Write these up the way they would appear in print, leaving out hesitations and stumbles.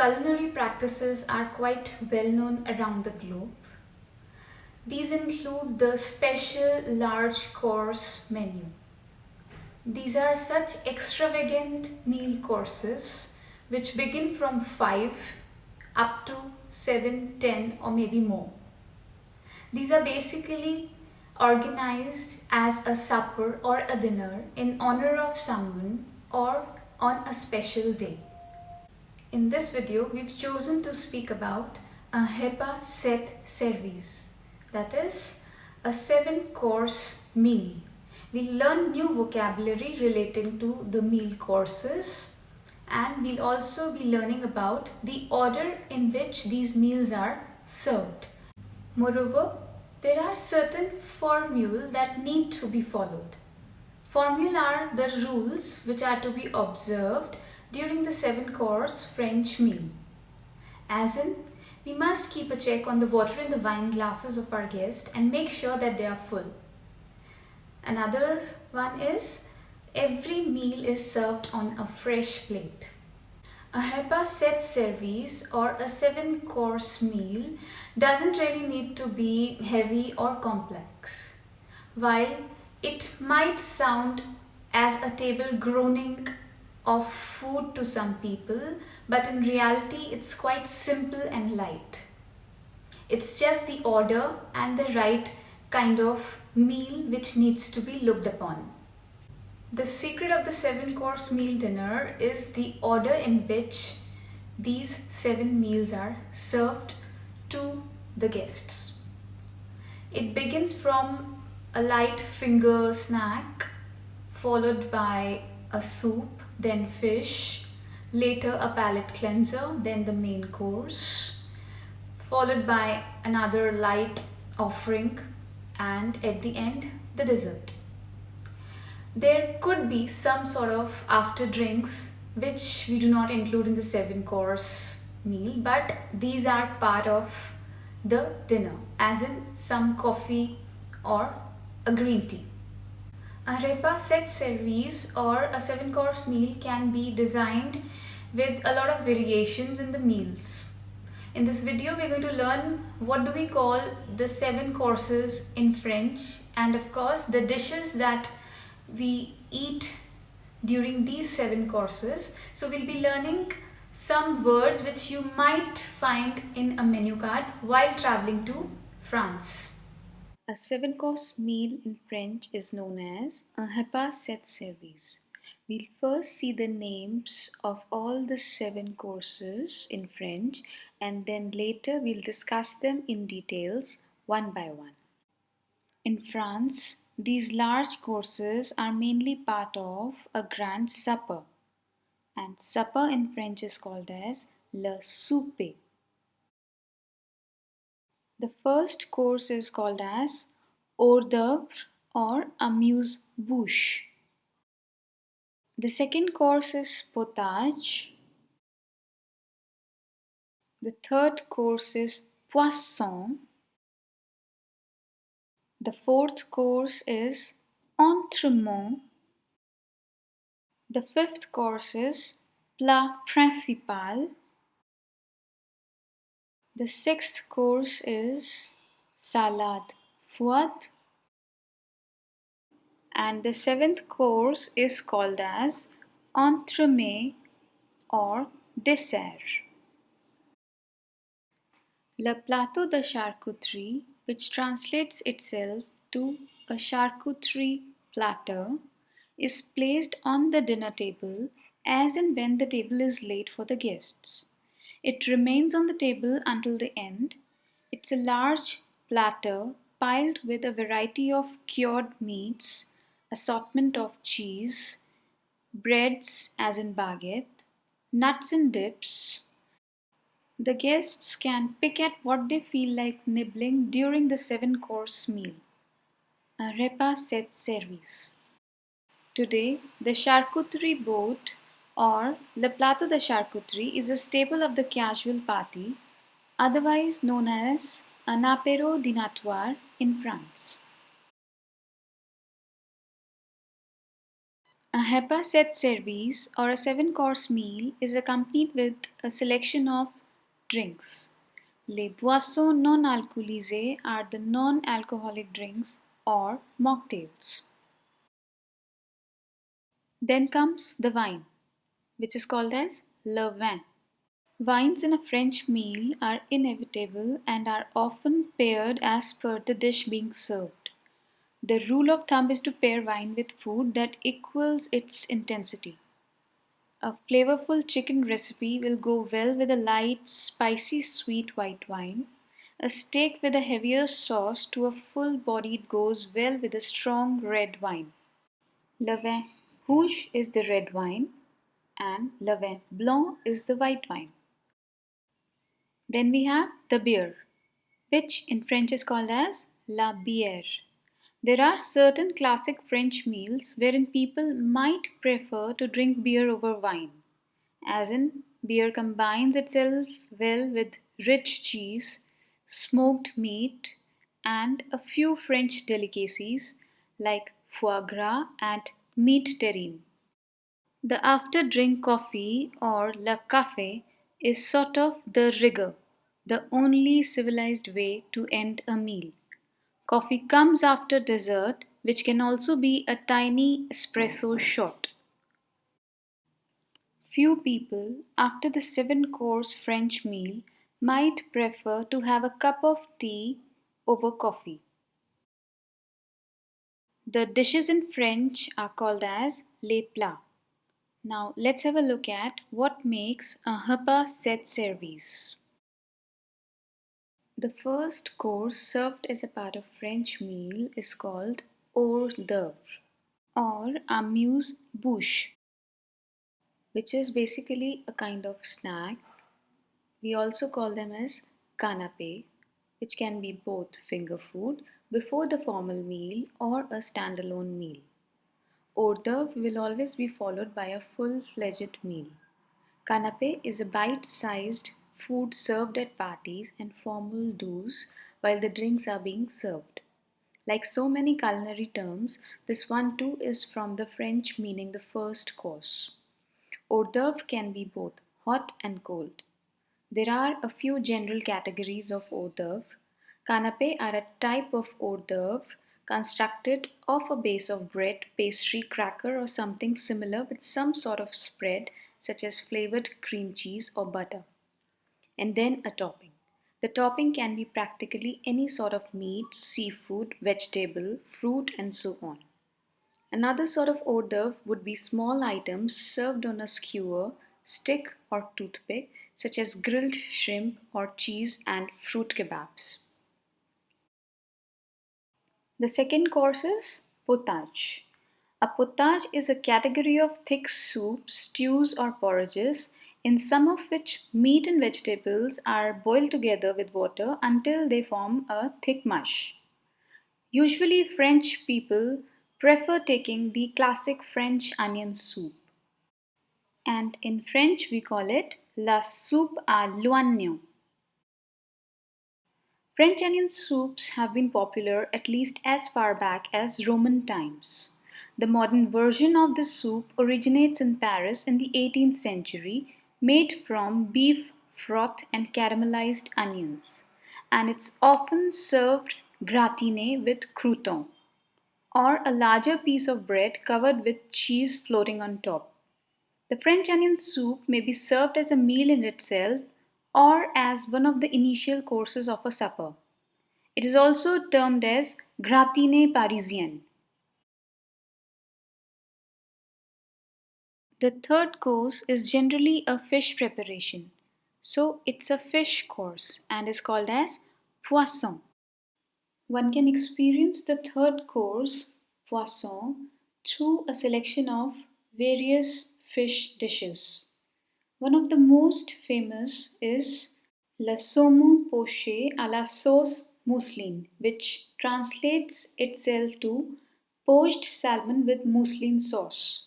culinary practices are quite well known around the globe. These include the special large course menu. These are such extravagant meal courses which begin from 5 up to 7, 10 or maybe more. These are basically organized as a supper or a dinner in honor of someone or on a special day. In this video, we've chosen to speak about a repas sept service, that is, a 7-course meal. We'll learn new vocabulary relating to the meal courses, and we'll also be learning about the order in which these meals are served. Moreover, there are certain formulas that need to be followed. Formulas are the rules which are to be observed during the 7-course French meal. As in, we must keep a check on the water in the wine glasses of our guest and make sure that they are full. Another one is, every meal is served on a fresh plate. A repas sept service or a 7-course meal doesn't really need to be heavy or complex. While it might sound as a table groaning of food to some people, but in reality it's quite simple and light. It's just the order and the right kind of meal which needs to be looked upon. The secret of the 7-course meal dinner is the order in which these 7 meals are served to the guests. It begins from a light finger snack, followed by a soup, then fish, later a palate cleanser, then the main course, followed by another light offering, and at the end, the dessert. There could be some sort of after drinks which we do not include in the 7-course meal, but these are part of the dinner, as in some coffee or a green tea. A repas sept service or a 7-course meal can be designed with a lot of variations in the meals. In this video, we're going to learn what do we call the 7 courses in French, and of course the dishes that we eat during these 7 courses. So we'll be learning some words which you might find in a menu card while traveling to France. A 7-course meal in French is known as un repas sept service. We'll first see the names of all the 7 courses in French, and then later we'll discuss them in details one by one. In France, these large courses are mainly part of a grand supper, and supper in French is called as le souper. The first course is called as Hors-d'œuvre or Amuse-Bouche. The second course is Potage. The third course is Poisson. The fourth course is Entrements. The fifth course is Plat principal. The sixth course is Salade, froide. And the 7th course is called as Entremets or dessert. Le plateau de charcuterie, which translates itself to a charcuterie platter, is placed on the dinner table as and when the table is laid for the guests. It remains on the table until the end. It's a large platter piled with a variety of cured meats, assortment of cheese, breads as in baguette, nuts and dips. The guests can pick at what they feel like nibbling during the 7-course meal. A repas sept service. Today, the charcuterie board or le plateau de charcuterie is a staple of the casual party, otherwise known as un apéro dînatoire in France. A repas sept service or a seven-course meal is accompanied with a selection of drinks. Les boissons non alcoolisées are the non-alcoholic drinks or mocktails. Then comes the wine, which is called as le vin. Wines in a French meal are inevitable and are often paired as per the dish being served. The rule of thumb is to pair wine with food that equals its intensity. A flavorful chicken recipe will go well with a light, spicy sweet white wine. A steak with a heavier sauce to a full bodied goes well with a strong red wine. Le vin rouge is the red wine and le vin blanc is the white wine. Then we have the beer, which in French is called as la bière. There are certain classic French meals wherein people might prefer to drink beer over wine, as in beer combines itself well with rich cheese, smoked meat, and a few French delicacies like foie gras and meat terrine. The after drink coffee or la café is sort of the rigor, the only civilized way to end a meal. Coffee comes after dessert, which can also be a tiny espresso shot. Few people, after the seven-course French meal, might prefer to have a cup of tea over coffee. The dishes in French are called as les plats. Now let's have a look at what makes a repas sept service. The first course served as a part of French meal is called hors-d'œuvre or amuse-bouche, which is basically a kind of snack. We also call them as canapés, which can be both finger food before the formal meal or a standalone meal. Hors-d'œuvre will always be followed by a full-fledged meal. Canapé is a bite-sized food served at parties and formal do's while the drinks are being served. Like so many culinary terms, this one too is from the French meaning the first course. Hors d'oeuvre can be both hot and cold. There are a few general categories of hors d'oeuvre. Canapés are a type of hors d'oeuvre constructed of a base of bread, pastry, cracker, or something similar with some sort of spread, such as flavored cream cheese or butter, and then a topping. The topping can be practically any sort of meat, seafood, vegetable, fruit, and so on. Another sort of hors d'oeuvre would be small items served on a skewer, stick, or toothpick, such as grilled shrimp or cheese and fruit kebabs. The second course is potage. A potage is a category of thick soups, stews, or porridges, in some of which meat and vegetables are boiled together with water until they form a thick mush. Usually, French people prefer taking the classic French onion soup, and in French we call it la soupe à l'oignon. French onion soups have been popular at least as far back as Roman times. The modern version of the soup originates in Paris in the 18th century, made from beef broth and caramelized onions, and it's often served gratiné with croûtons, or a larger piece of bread covered with cheese floating on top. The French onion soup may be served as a meal in itself or as one of the initial courses of a supper. It is also termed as gratiné parisien. The third course is generally a fish preparation. So it's a fish course and is called as Poisson. One can experience the third course, Poisson, through a selection of various fish dishes. One of the most famous is le saumon poché à la sauce mousseline, which translates itself to poached salmon with mousseline sauce.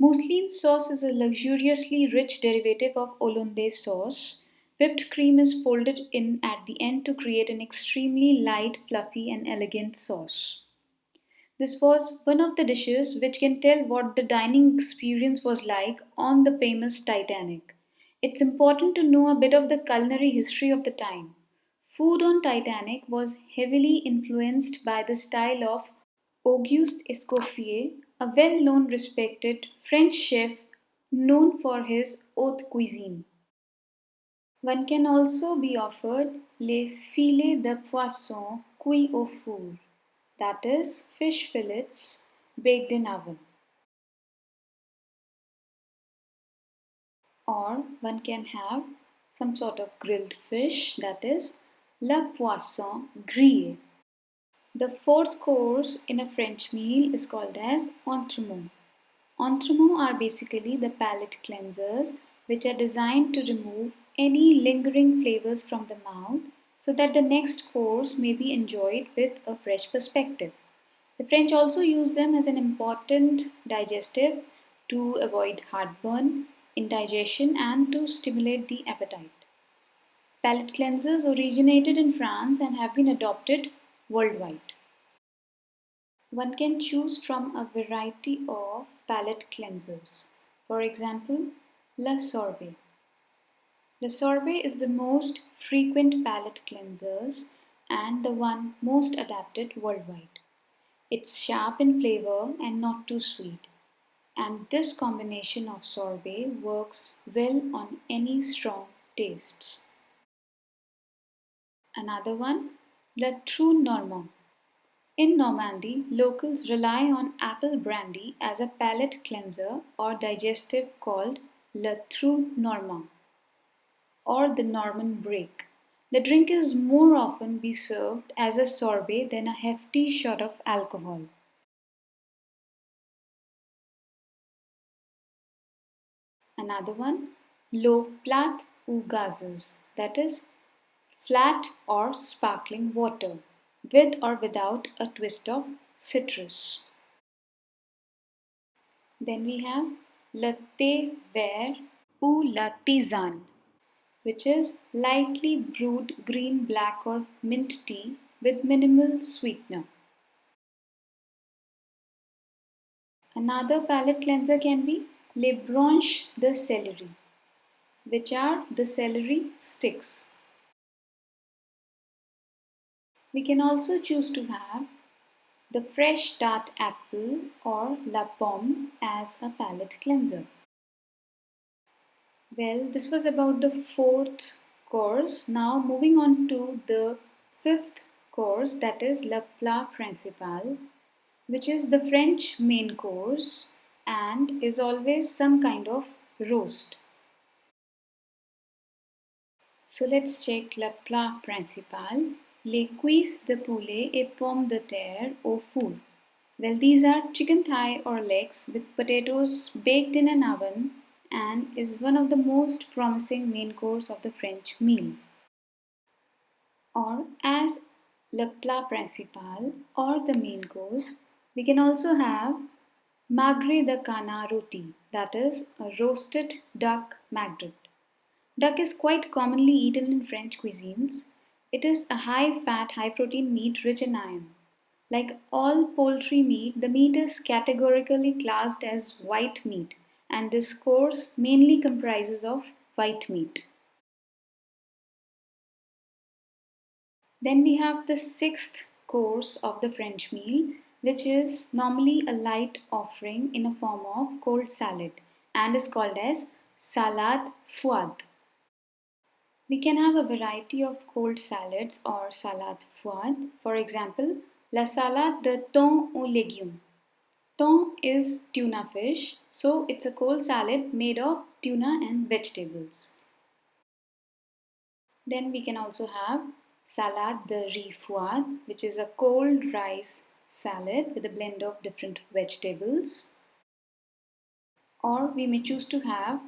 Mousseline sauce is a luxuriously rich derivative of hollandaise sauce. Whipped cream is folded in at the end to create an extremely light, fluffy, and elegant sauce. This was one of the dishes which can tell what the dining experience was like on the famous Titanic. It's important to know a bit of the culinary history of the time. Food on Titanic was heavily influenced by the style of Auguste Escoffier, a well known respected French chef known for his haute cuisine. One can also be offered les filets de poisson cuits au four, that is, fish fillets baked in oven. Or one can have some sort of grilled fish, that is, le poisson grillé. The fourth course in a French meal is called as Entrements. Entrements are basically the palate cleansers which are designed to remove any lingering flavors from the mouth so that the next course may be enjoyed with a fresh perspective. The French also use them as an important digestive to avoid heartburn, indigestion, and to stimulate the appetite. Palate cleansers originated in France and have been adopted worldwide. One can choose from a variety of palate cleansers. For example, La Sorbet. The sorbet is the most frequent palate cleansers and the one most adapted worldwide. It's sharp in flavor and not too sweet. And this combination of sorbet works well on any strong tastes. Another one, Le Trou Normand. In Normandy, locals rely on apple brandy as a palate cleanser or digestive called Le Trou Normand or the Norman break. The drink is more often be served as a sorbet than a hefty shot of alcohol. Another one, l'eau plate ou gazeuse, that is flat or sparkling water, with or without a twist of citrus. Then we have le thé vert ou la tisane, which is lightly brewed green, black, or mint tea with minimal sweetener. Another palate cleanser can be les branches de céleri, which are the celery sticks. We can also choose to have the fresh tart apple or la pomme as a palate cleanser. Well, this was about the fourth course. Now, moving on to the fifth course, that is le plat principal, which is the French main course and is always some kind of roast. So let's check le plat principal, les cuisses de poulet et pommes de terre au four. Well, these are chicken thigh or legs with potatoes baked in an oven and is one of the most promising main course of the French meal. Or as le plat principal or the main course, we can also have magret de canard rôti, that is a roasted duck magret. Duck is quite commonly eaten in French cuisines. It is a high fat, high protein meat rich in iron. Like all poultry meat, the meat is categorically classed as white meat, and this course mainly comprises of white meat. Then we have the sixth course of the French meal, which is normally a light offering in a form of cold salad and is called as salade froide. We can have a variety of cold salads or salade froide. For example, la salade de thon aux légumes. Thon is tuna fish, so it's a cold salad made of tuna and vegetables. Then we can also have salade de riz froide, which is a cold rice salad with a blend of different vegetables. Or we may choose to have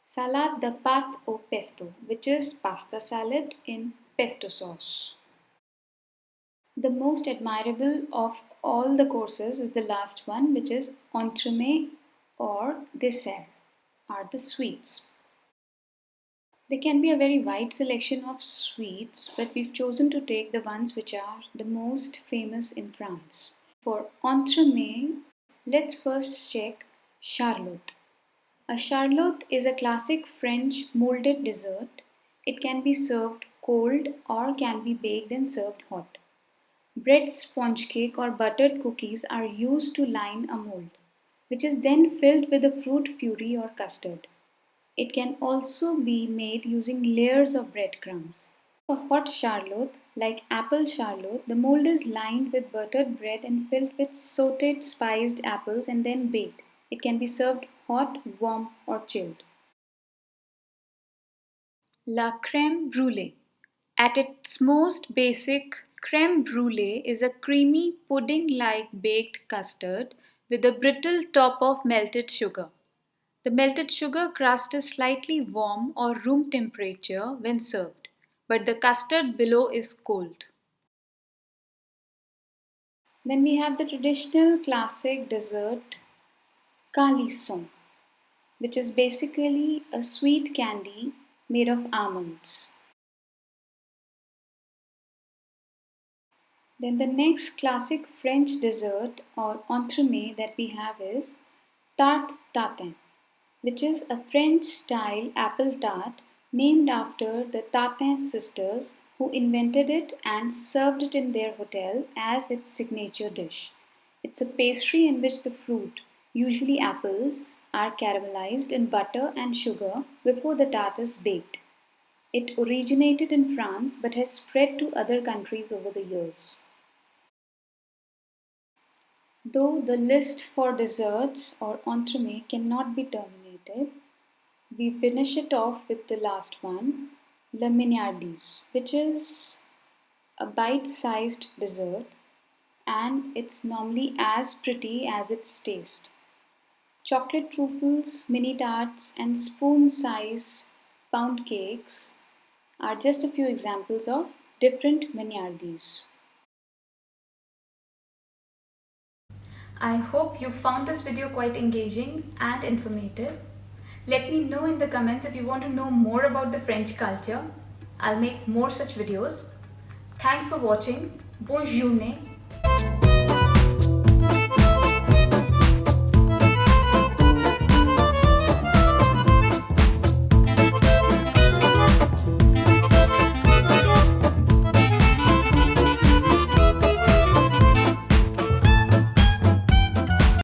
salade de pâtes au pesto, which is pasta salad in pesto sauce. The most admirable of all the courses is the last one, which is Entremets or dessert, are the sweets. There can be a very wide selection of sweets, but we've chosen to take the ones which are the most famous in France. For entremet, let's first check charlotte. A charlotte is a classic French molded dessert. It can be served cold or can be baked and served hot. Bread sponge cake or buttered cookies are used to line a mold, which is then filled with a fruit puree or custard. It can also be made using layers of breadcrumbs. For hot charlotte, like apple charlotte, the mold is lined with buttered bread and filled with sauteed spiced apples and then baked. It can be served hot, warm, or chilled. La crème brulée. At its most basic, crème brulée is a creamy pudding-like baked custard with a brittle top of melted sugar. The melted sugar crust is slightly warm or room temperature when served, but the custard below is cold. Then we have the traditional classic dessert calisson, which is basically a sweet candy made of almonds. Then the next classic French dessert or entremet that we have is tarte tatin, which is a French style apple tart named after the Tatin sisters who invented it and served it in their hotel as its signature dish. It's a pastry in which the fruit, usually apples, are caramelized in butter and sugar before the tart is baked. It originated in France but has spread to other countries over the years. Though the list for desserts or entremet cannot be terminated, we finish it off with the last one, le mignardise, which is a bite-sized dessert and it's normally as pretty as its taste. Chocolate truffles, mini tarts, and spoon-size pound cakes are just a few examples of different mignardises. I hope you found this video quite engaging and informative. Let me know in the comments if you want to know more about the French culture. I'll make more such videos. Thanks for watching. Bonne journée.